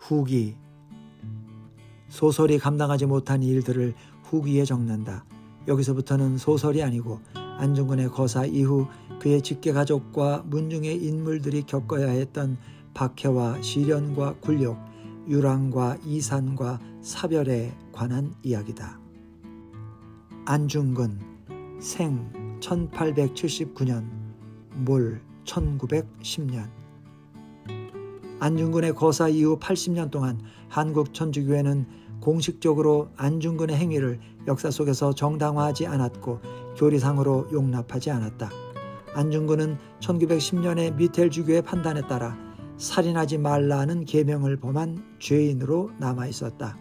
후기. 소설이 감당하지 못한 일들을 후기에 적는다. 여기서부터는 소설이 아니고 안중근의 거사 이후 그의 직계가족과 문중의 인물들이 겪어야 했던 박해와 시련과 굴욕, 유랑과 이산과 사별에 관한 이야기다. 안중근 생 1879년 몰 1910년. 안중근의 거사 이후 80년 동안 한국 천주교회는 공식적으로 안중근의 행위를 역사 속에서 정당화하지 않았고 교리상으로 용납하지 않았다. 안중근은 1910년에 미텔주교의 판단에 따라 살인하지 말라는 계명을 범한 죄인으로 남아있었다.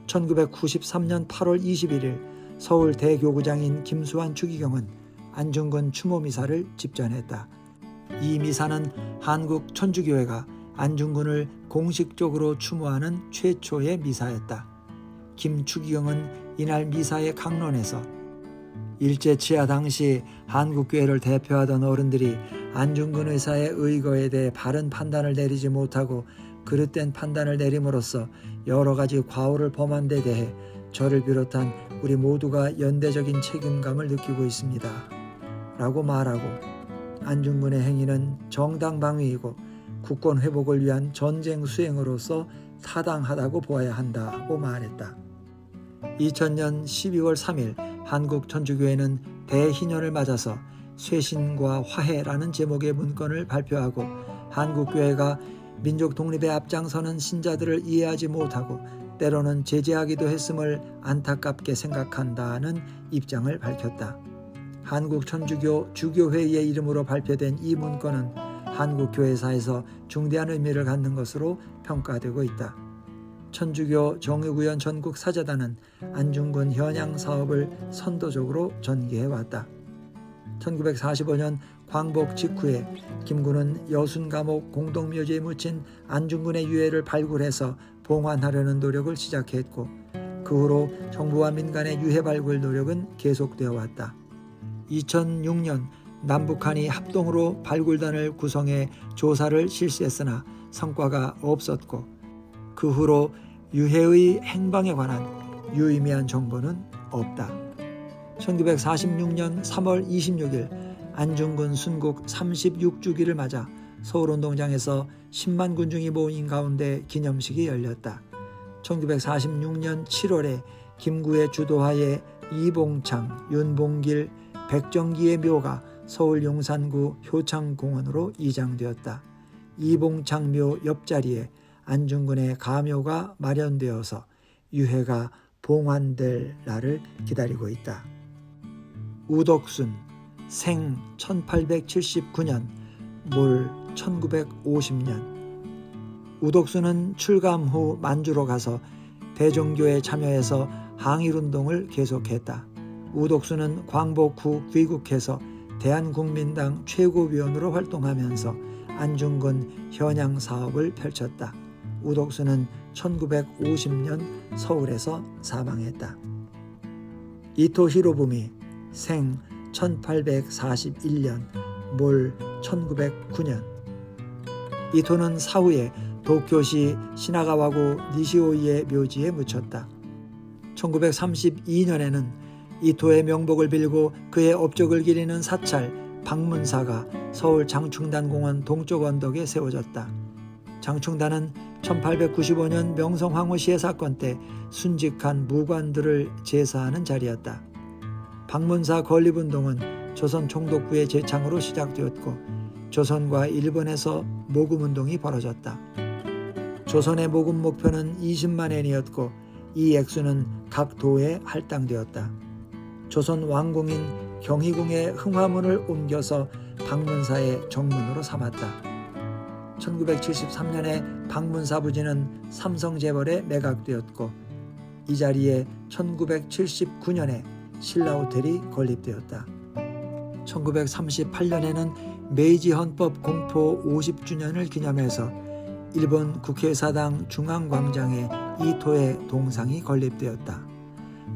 1993년 8월 21일 서울 대교구장인 김수환 추기경은 안중근 추모 미사를 집전했다. 이 미사는 한국 천주교회가 안중근을 공식적으로 추모하는 최초의 미사였다. 김 추기경은 이날 미사의 강론에서 일제치하 당시 한국교회를 대표하던 어른들이 안중근 의사의 의거에 대해 바른 판단을 내리지 못하고 그릇된 판단을 내림으로써 여러 가지 과오를 범한 데 대해 저를 비롯한 우리 모두가 연대적인 책임감을 느끼고 있습니다. 라고 말하고 안중근의 행위는 정당방위이고 국권 회복을 위한 전쟁 수행으로서 타당하다고 보아야 한다고 말했다. 2000년 12월 3일 한국 천주교회는 대희년을 맞아서 쇄신과 화해라는 제목의 문건을 발표하고 한국교회가 민족 독립에 앞장서는 신자들을 이해하지 못하고 때로는 제재하기도 했음을 안타깝게 생각한다는 입장을 밝혔다. 한국천주교 주교회의의 이름으로 발표된 이 문건은 한국교회사에서 중대한 의미를 갖는 것으로 평가되고 있다. 천주교 정의구현 전국 사재단은 안중근 현양 사업을 선도적으로 전개해왔다. 1945년 광복 직후에 김군은 여순감옥 공동묘지에 묻힌 안중근의 유해를 발굴해서 봉환하려는 노력을 시작했고 그 후로 정부와 민간의 유해 발굴 노력은 계속되어 왔다. 2006년 남북한이 합동으로 발굴단을 구성해 조사를 실시했으나 성과가 없었고 그 후로 유해의 행방에 관한 유의미한 정보는 없다. 1946년 3월 26일 안중근 순국 36주기를 맞아 서울운동장에서 10만 군중이 모인 가운데 기념식이 열렸다. 1946년 7월에 김구의 주도하에 이봉창, 윤봉길, 백정기의 묘가 서울 용산구 효창공원으로 이장되었다. 이봉창 묘 옆자리에 안중근의 가묘가 마련되어서 유해가 봉환될 날을 기다리고 있다. 우덕순 생 1879년 몰 1950년. 우덕순은 출감 후 만주로 가서 대종교에 참여해서 항일운동을 계속했다. 우덕순은 광복 후 귀국해서 대한국민당 최고위원으로 활동하면서 안중근 현양 사업을 펼쳤다. 우덕순은 1950년 서울에서 사망했다. 이토 히로부미 생 1841년 몰 1909년. 이토는 사후에 도쿄시 시나가와구 니시오이의 묘지에 묻혔다. 1932년에는 이토의 명복을 빌고 그의 업적을 기리는 사찰 방문사가 서울 장충단공원 동쪽 언덕에 세워졌다. 장충단은 1895년 명성황후 시해 사건 때 순직한 무관들을 제사하는 자리였다. 방문사 건립운동은 조선 총독부의 제창으로 시작되었고 조선과 일본에서 모금운동이 벌어졌다. 조선의 모금 목표는 20만 엔이었고 이 액수는 각 도에 할당되었다. 조선 왕궁인 경희궁의 흥화문을 옮겨서 방문사의 정문으로 삼았다. 1973년에 방문사 부지는 삼성재벌에 매각되었고 이 자리에 1979년에 신라호텔이 건립되었다. 1938년에는 메이지 헌법 공포 50주년을 기념해서 일본 국회의사당 중앙광장에 이토의 동상이 건립되었다.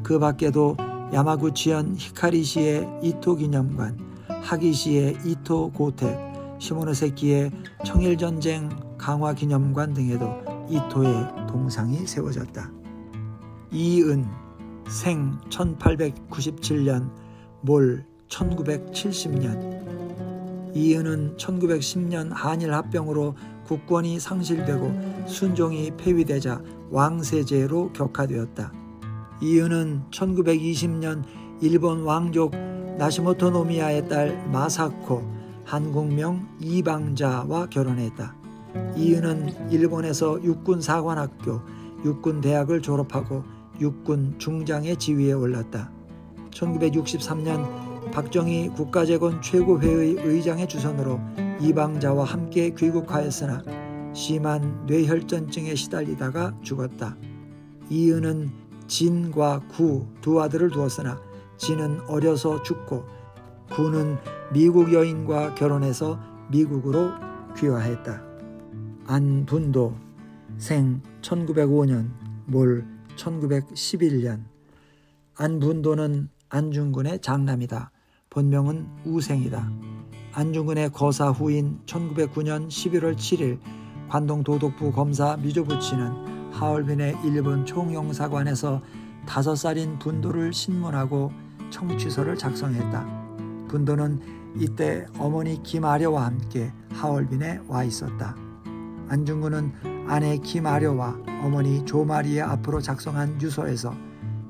그 밖에도 야마구치현 히카리시의 이토 기념관, 하기시의 이토 고택, 시모노세키의 청일전쟁 강화 기념관 등에도 이토의 동상이 세워졌다. 이은 생 1897년 몰 1970년. 이은은 1910년 한일 합병으로 국권이 상실되고 순종이 폐위되자 왕세제로 격화되었다. 이은은 1920년 일본 왕족 나시모토 노미야의 딸 마사코 한국명 이방자와 결혼했다. 이은은 일본에서 육군사관학교, 육군대학을 졸업하고 육군 중장의 지위에 올랐다. 1963년 박정희 국가재건 최고회의 의장의 주선으로 이방자와 함께 귀국하였으나 심한 뇌혈전증에 시달리다가 죽었다. 이은은 진과 구 두 아들을 두었으나 진은 어려서 죽고 구는 미국 여인과 결혼해서 미국으로 귀화했다. 안분도 생 1905년 몰 1911년. 안분도는 안중근의 장남이다. 본명은 우생이다. 안중근의 거사 후인 1909년 11월 7일 관동 도독부 검사 미조부치는 하얼빈의 일본 총영사관에서 5살인 분도를 신문하고 청취서를 작성했다. 분도는 이때 어머니 김아려와 함께 하얼빈에 와 있었다. 안중근은 아내 김아려와 어머니 조마리의 앞으로 작성한 유서에서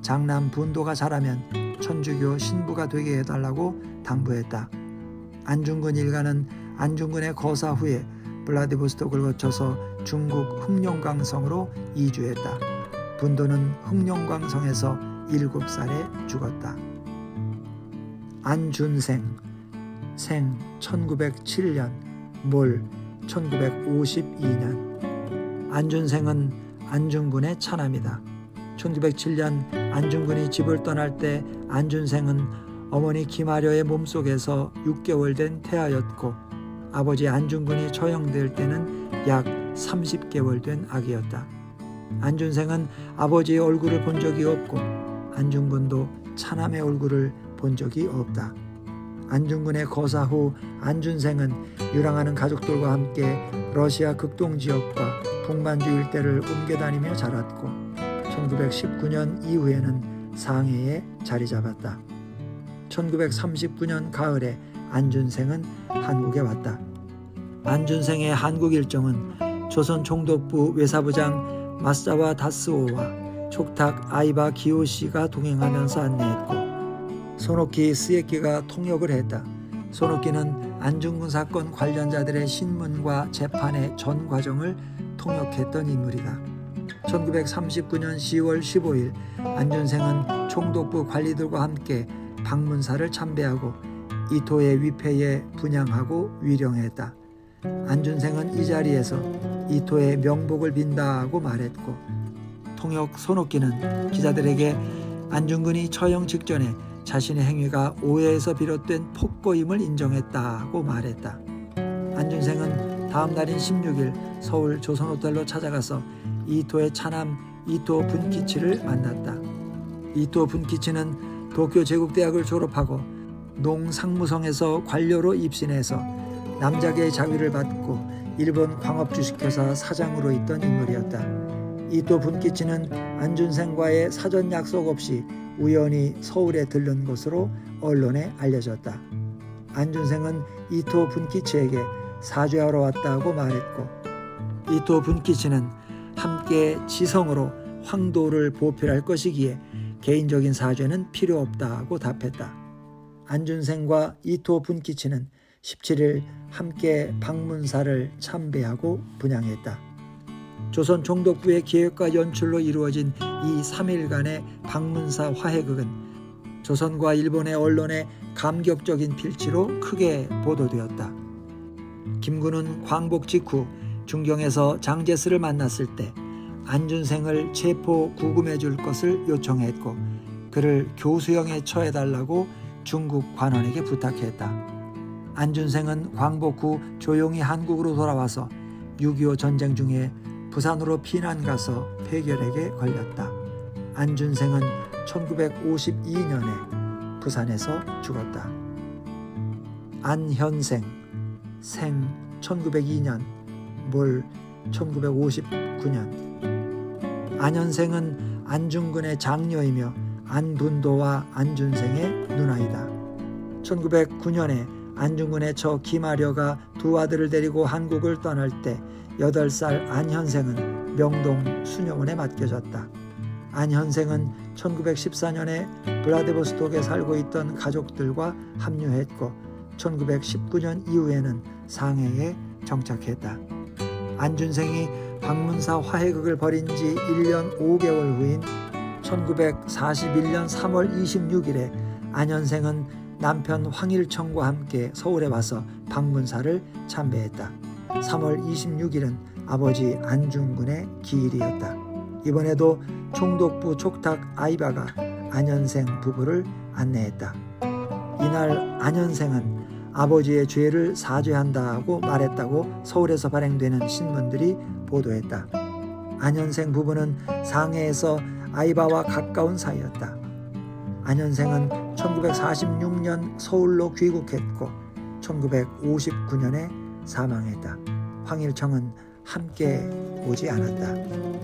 장남 분도가 자라면 천주교 신부가 되게 해달라고 당부했다. 안중근 일가는 안중근의 거사 후에 블라디보스톡을 거쳐서 중국 흑룡강성으로 이주했다. 분도는 흑룡강성에서 7살에 죽었다. 안준생 생 1907년 몰 1952년. 안준생은 안중근의 차남이다. 1907년 안중근이 집을 떠날 때 안준생은 어머니 김아려의 몸속에서 6개월 된 태아였고 아버지 안중근이 처형될 때는 약 30개월 된 아기였다. 안준생은 아버지의 얼굴을 본 적이 없고 안중근도 차남의 얼굴을 본 적이 없다. 안중근의 거사 후 안준생은 유랑하는 가족들과 함께 러시아 극동지역과 북만주 일대를 옮겨다니며 자랐고 1919년 이후에는 상해에 자리 잡았다. 1939년 가을에 안준생은 한국에 왔다. 안준생의 한국 일정은 조선 총독부 외사부장 마사와 다스오와 촉탁 아이바 기요시가 동행하면서 안내했고 손오키 스에키가 통역을 했다. 손오키는 안중근 사건 관련자들의 신문과 재판의 전 과정을 통역했던 인물이다. 1939년 10월 15일 안준생은 총독부 관리들과 함께 방문사를 참배하고 이토의 위패에 분향하고 위령했다. 안준생은 이 자리에서 이토의 명복을 빈다고 말했고 통역 손오키는 기자들에게 안중근이 처형 직전에 자신의 행위가 오해에서 비롯된 폭거임을 인정했다고 말했다. 안준생은 다음 날인 16일 서울 조선호텔로 찾아가서 이토의 차남 이토 분키치를 만났다. 이토 분키치는 도쿄 제국대학을 졸업하고 농상무성에서 관료로 입신해서 남작의 자위를 받고 일본 광업주식회사 사장으로 있던 인물이었다. 이토 분키치는 안준생과의 사전 약속 없이 우연히 서울에 들른 것으로 언론에 알려졌다. 안준생은 이토 분키치에게 사죄하러 왔다고 말했고 이토 분키치는 함께 지성으로 황도를 보필할 것이기에 개인적인 사죄는 필요 없다고 답했다. 안준생과 이토 분키치는 17일 함께 방문사를 참배하고 분향했다. 조선 총독부의 기획과 연출로 이루어진 이 3일간의 방문사 화해극은 조선과 일본의 언론에 감격적인 필치로 크게 보도되었다. 김군은 광복 직후 중경에서 장제스를 만났을 때 안준생을 체포 구금해 줄 것을 요청했고 그를 교수형에 처해달라고 중국 관원에게 부탁했다. 안준생은 광복 후 조용히 한국으로 돌아와서 6.25 전쟁 중에 부산으로 피난 가서 폐결핵에 걸렸다. 안준생은 1952년에 부산에서 죽었다. 안현생 생 1902년 몰 1959년. 안현생은 안중근의 장녀이며 안분도와 안준생의 누나이다. 1909년에 안중근의 처 김아려가 두 아들을 데리고 한국을 떠날 때 8살 안현생은 명동 수녀원에 맡겨졌다. 안현생은 1914년에 블라디보스톡에 살고 있던 가족들과 합류했고 1919년 이후에는 상해에 정착했다. 안준생이 방문사 화해극을 벌인 지 1년 5개월 후인 1941년 3월 26일에 안현생은 남편 황일청과 함께 서울에 와서 방문사를 참배했다. 3월 26일은 아버지 안중근의 기일이었다. 이번에도 총독부 촉탁 아이바가 안현생 부부를 안내했다. 이날 안현생은 아버지의 죄를 사죄한다고 말했다고 서울에서 발행되는 신문들이 보도했다. 안현생 부부는 상해에서 아이바와 가까운 사이였다. 안현생은 1946년 서울로 귀국했고 1959년에 사망했다. 황일청은 함께 오지 않았다.